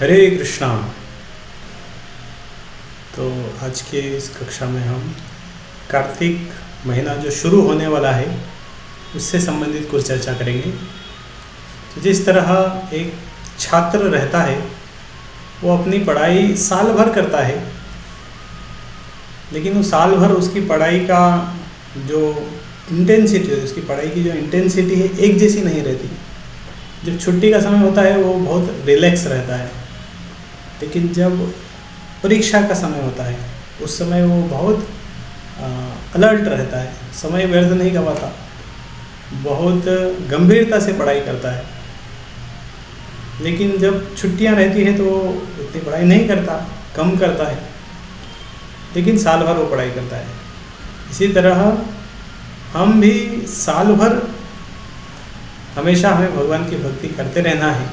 हरे कृष्णा। तो आज के इस कक्षा में हम कार्तिक महीना जो शुरू होने वाला है उससे संबंधित कुछ चर्चा करेंगे। तो जिस तरह एक छात्र रहता है वो अपनी पढ़ाई साल भर करता है, लेकिन वो साल भर उसकी पढ़ाई का जो इंटेंसिटी है, उसकी पढ़ाई की जो इंटेंसिटी है एक जैसी नहीं रहती। जब छुट्टी का समय होता है वो बहुत रिलैक्स रहता है, लेकिन जब परीक्षा का समय होता है उस समय वो बहुत अलर्ट रहता है, समय व्यर्थ नहीं गंवाता, बहुत गंभीरता से पढ़ाई करता है। लेकिन जब छुट्टियां रहती हैं तो वो उतनी पढ़ाई नहीं करता, कम करता है, लेकिन साल भर वो पढ़ाई करता है। इसी तरह हम भी साल भर हमेशा हमें भगवान की भक्ति करते रहना है,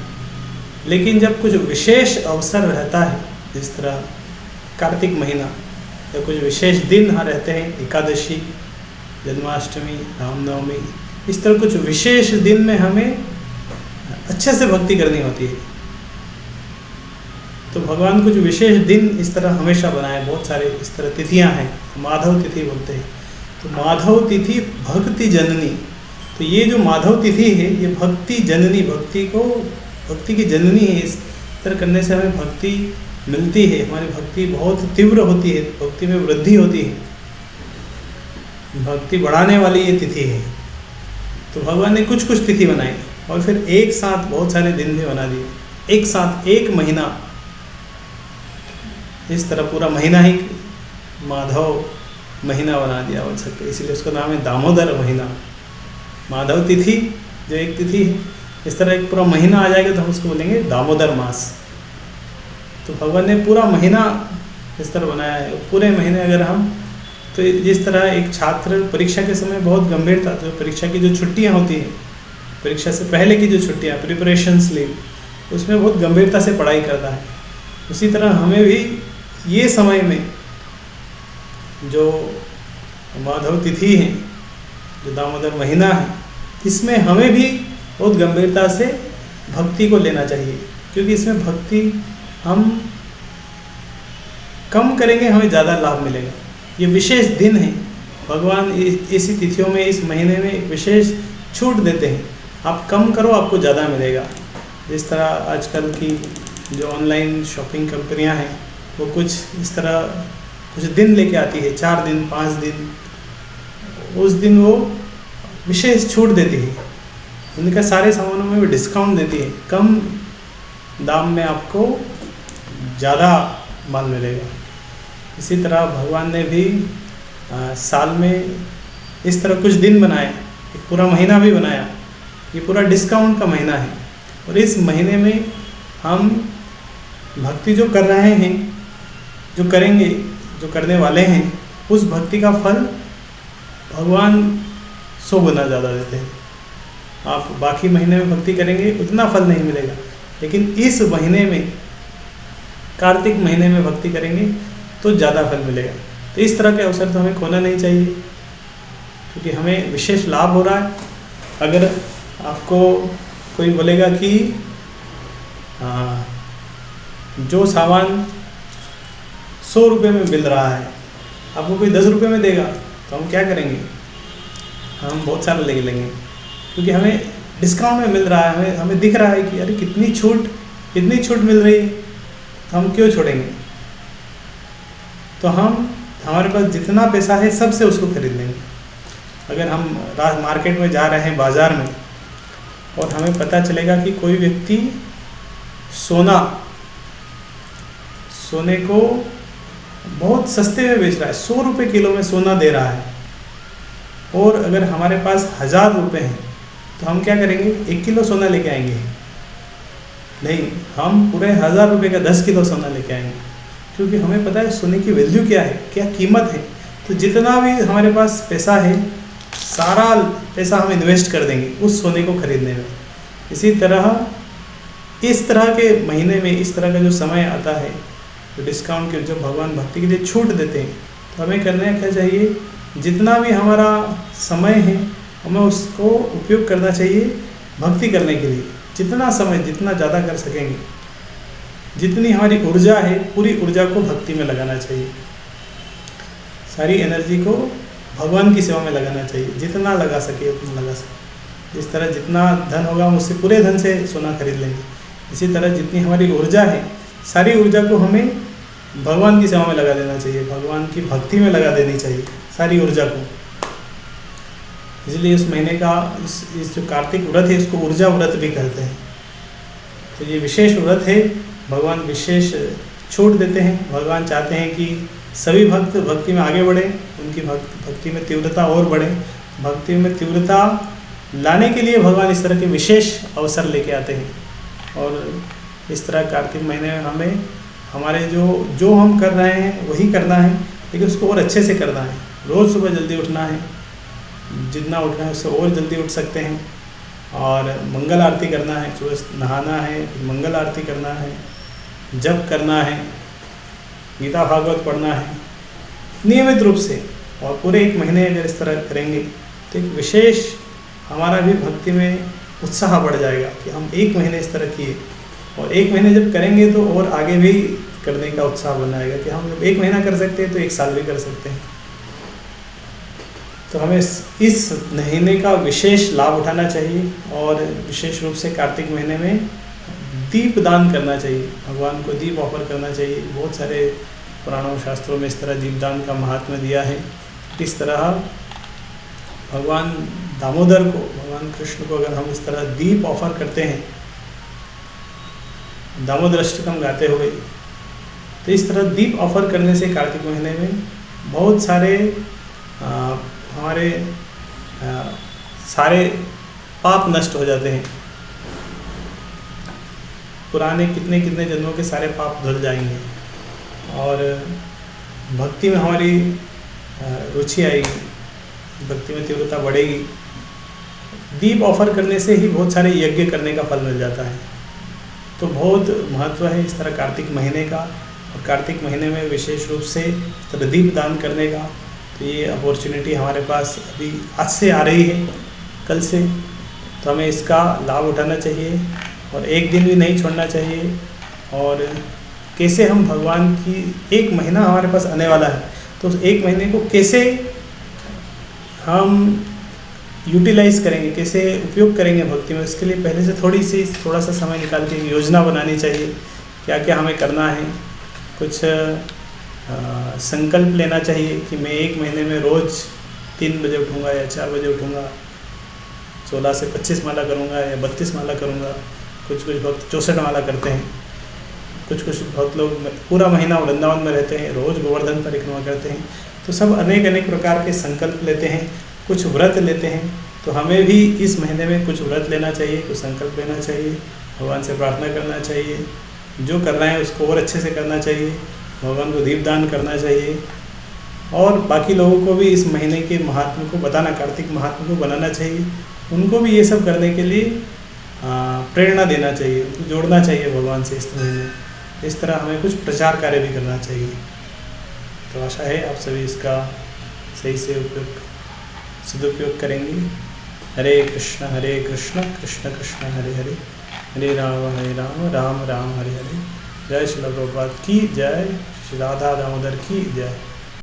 लेकिन जब कुछ विशेष अवसर रहता है, जिस तरह कार्तिक महीना या कुछ विशेष दिन यहाँ रहते हैं, एकादशी, जन्माष्टमी, रामनवमी, इस तरह कुछ विशेष दिन में हमें अच्छे से भक्ति करनी होती है। तो भगवान कुछ विशेष दिन इस तरह हमेशा बनाए, बहुत सारे इस तरह तिथियां हैं, माधव तिथि बोलते हैं। तो माधव तिथि भक्ति जननी, तो ये जो माधव तिथि है ये भक्ति जननी, भक्ति की जननी है। इस तरह करने से हमें भक्ति मिलती है, हमारी भक्ति बहुत तीव्र होती है, भक्ति में वृद्धि होती है, भक्ति बढ़ाने वाली ये तिथि है। तो भगवान ने कुछ कुछ तिथि बनाई और फिर एक साथ बहुत सारे दिन भी बना दिए, एक साथ एक महीना, इस तरह पूरा महीना ही माधव महीना बना दिया बोल सकते, इसलिए उसका नाम है दामोदर महीना। माधव तिथि जो एक तिथि है, इस तरह एक पूरा महीना आ जाएगा तो हम उसको बोलेंगे दामोदर मास। तो भगवान ने पूरा महीना इस तरह बनाया है। पूरे महीने अगर हम, तो जिस तरह एक छात्र परीक्षा के समय बहुत गंभीरता, तो परीक्षा की जो छुट्टियां होती हैं, परीक्षा से पहले की जो छुट्टियां, प्रिपरेशन लीव, उसमें बहुत गंभीरता से पढ़ाई करता है। उसी तरह हमें भी ये समय में जो माधव तिथि है, जो दामोदर महीना है, इसमें हमें भी बहुत गंभीरता से भक्ति को लेना चाहिए, क्योंकि इसमें भक्ति हम कम करेंगे हमें ज़्यादा लाभ मिलेगा। ये विशेष दिन है, भगवान इसी तिथियों में, इस महीने में एक विशेष छूट देते हैं। आप कम करो आपको ज़्यादा मिलेगा। जिस तरह आजकल की जो ऑनलाइन शॉपिंग कंपनियां हैं वो कुछ इस तरह कुछ दिन लेके आती है, 4 दिन 5 दिन, उस दिन वो विशेष छूट देती है, उनका सारे सामानों में वो डिस्काउंट देती है, कम दाम में आपको ज़्यादा माल मिलेगा। इसी तरह भगवान ने भी साल में इस तरह कुछ दिन बनाए, एक पूरा महीना भी बनाया। ये पूरा डिस्काउंट का महीना है और इस महीने में हम भक्ति जो कर रहे हैं, जो करेंगे, जो करने वाले हैं, उस भक्ति का फल भगवान 100 गुना ज़्यादा देते हैं। आप बाकी महीने में भक्ति करेंगे उतना फल नहीं मिलेगा, लेकिन इस महीने में, कार्तिक महीने में भक्ति करेंगे तो ज़्यादा फल मिलेगा। तो इस तरह के अवसर तो हमें खोना नहीं चाहिए, क्योंकि हमें विशेष लाभ हो रहा है। अगर आपको कोई बोलेगा कि जो सामान 100 रुपये में मिल रहा है आपको कोई 10 रुपये में देगा, तो हम क्या करेंगे? हम बहुत सारा ले लेंगे, क्योंकि हमें डिस्काउंट में मिल रहा है, हमें दिख रहा है कि अरे कितनी छूट मिल रही है, तो हम क्यों छोड़ेंगे? तो हमारे पास जितना पैसा है सबसे उसको खरीद लेंगे। अगर हम मार्केट में जा रहे हैं, बाज़ार में, और हमें पता चलेगा कि कोई व्यक्ति सोने को बहुत सस्ते में बेच रहा है, 100 रुपये किलो में सोना दे रहा है, और अगर हमारे पास 1000 रुपये हैं तो हम क्या करेंगे? 1 किलो सोना लेके आएंगे? नहीं, हम पूरे 1000 रुपये का 10 किलो सोना लेके आएंगे, क्योंकि हमें पता है सोने की वैल्यू क्या है, क्या कीमत है। तो जितना भी हमारे पास पैसा है, सारा पैसा हम इन्वेस्ट कर देंगे उस सोने को खरीदने में। इसी तरह इस तरह के महीने में, इस तरह का जो समय आता है, जो डिस्काउंट के, जो भगवान भक्ति के लिए छूट देते हैं, तो हमें करना क्या चाहिए? जितना भी हमारा समय है हमें उसको उपयोग करना चाहिए भक्ति करने के लिए। जितना समय, जितना ज़्यादा कर सकेंगे जितनी हमारी ऊर्जा है पूरी ऊर्जा को भक्ति में लगाना चाहिए, सारी एनर्जी को भगवान की सेवा में लगाना चाहिए, जितना लगा सके उतना लगा सके। जिस तरह जितना धन होगा हम उससे पूरे धन से सोना खरीद लेंगे, इसी तरह जितनी हमारी ऊर्जा है सारी ऊर्जा को हमें भगवान की सेवा में लगा देना चाहिए, भगवान की भक्ति में लगा देनी चाहिए सारी ऊर्जा को। इसलिए इस महीने का इस जो कार्तिक व्रत है इसको ऊर्जा व्रत भी कहते हैं। तो ये विशेष व्रत है, भगवान विशेष छूट देते हैं। भगवान चाहते हैं कि सभी भक्त भक्ति में आगे बढ़ें, उनकी भक्ति में तीव्रता और बढ़े। भक्ति में तीव्रता लाने के लिए भगवान इस तरह के विशेष अवसर लेके आते हैं। और इस तरह कार्तिक महीने में हमें हमारे जो हम कर रहे हैं वही करना है, लेकिन उसको और अच्छे से करना है। रोज़ सुबह जल्दी उठना है, जितना उठना है उससे और जल्दी उठ सकते हैं। और मंगल आरती करना है, सुबह नहाना है, मंगल आरती करना है, जप करना है, गीता भागवत पढ़ना है नियमित रूप से। और पूरे एक महीने अगर इस तरह करेंगे तो एक विशेष हमारा भी भक्ति में उत्साह बढ़ जाएगा कि हम एक महीने इस तरह किए। और एक महीने जब करेंगे तो और आगे भी करने का उत्साह बनाएगा कि हम जब एक महीना कर सकते हैं तो एक साल भी कर सकते हैं। तो हमें इस महीने का विशेष लाभ उठाना चाहिए और विशेष रूप से कार्तिक महीने में दीप दान करना चाहिए, भगवान को दीप ऑफर करना चाहिए। बहुत सारे पुराणों शास्त्रों में इस तरह दीपदान का महात्म्य दिया है। इस तरह भगवान दामोदर को, भगवान कृष्ण को अगर हम इस तरह दीप ऑफर करते हैं दामोदर अष्टकम गाते हुए, तो इस तरह दीप ऑफर करने से कार्तिक महीने में बहुत सारे हमारे सारे पाप नष्ट हो जाते हैं। पुराने कितने कितने जन्मों के सारे पाप धुल जाएंगे और भक्ति में हमारी रुचि आएगी, भक्ति में तीव्रता बढ़ेगी। दीप ऑफर करने से ही बहुत सारे यज्ञ करने का फल मिल जाता है। तो बहुत महत्व है इस तरह कार्तिक महीने का। और कार्तिक महीने में विशेष रूप से दीप दान करने का, तो ये अपॉर्चुनिटी हमारे पास अभी आज से आ रही है, कल से। तो हमें इसका लाभ उठाना चाहिए और एक दिन भी नहीं छोड़ना चाहिए। और कैसे हम भगवान की, एक महीना हमारे पास आने वाला है, तो उस एक महीने को कैसे हम यूटिलाइज़ करेंगे, कैसे उपयोग करेंगे भक्ति में, इसके लिए पहले से थोड़ा सा समय निकाल के योजना बनानी चाहिए। क्या क्या हमें करना है, कुछ संकल्प लेना चाहिए कि मैं एक महीने में रोज़ 3 बजे उठूँगा या 4 बजे उठूँगा, 16 से 25 माला करूँगा या 32 माला करूँगा। कुछ भक्त 64 माला करते हैं, कुछ बहुत लोग पूरा महीना वृंदावन में रहते हैं, रोज़ गोवर्धन परिक्रमा करते हैं। तो सब अनेक प्रकार के संकल्प लेते हैं, कुछ व्रत लेते हैं। तो हमें भी इस महीने में कुछ व्रत लेना चाहिए, कुछ संकल्प लेना चाहिए, भगवान से प्रार्थना करना चाहिए, जो कर रहे हैं उसको और अच्छे से करना चाहिए, भगवान को दीपदान करना चाहिए। और बाकी लोगों को भी इस महीने के महात्म्य को बताना, कार्तिक महात्म्य को बनाना चाहिए, उनको भी ये सब करने के लिए प्रेरणा देना चाहिए, उनको जोड़ना चाहिए भगवान से इस महीने। इस तरह हमें कुछ प्रचार कार्य भी करना चाहिए। तो आशा है आप सभी इसका सही से सदुपयोग करेंगे। हरे कृष्ण कृष्ण कृष्ण हरे हरे, हरे राम राम राम हरे हरे। जय श्री प्रभुपाद की जय, श्री राधा दामोदर की जय।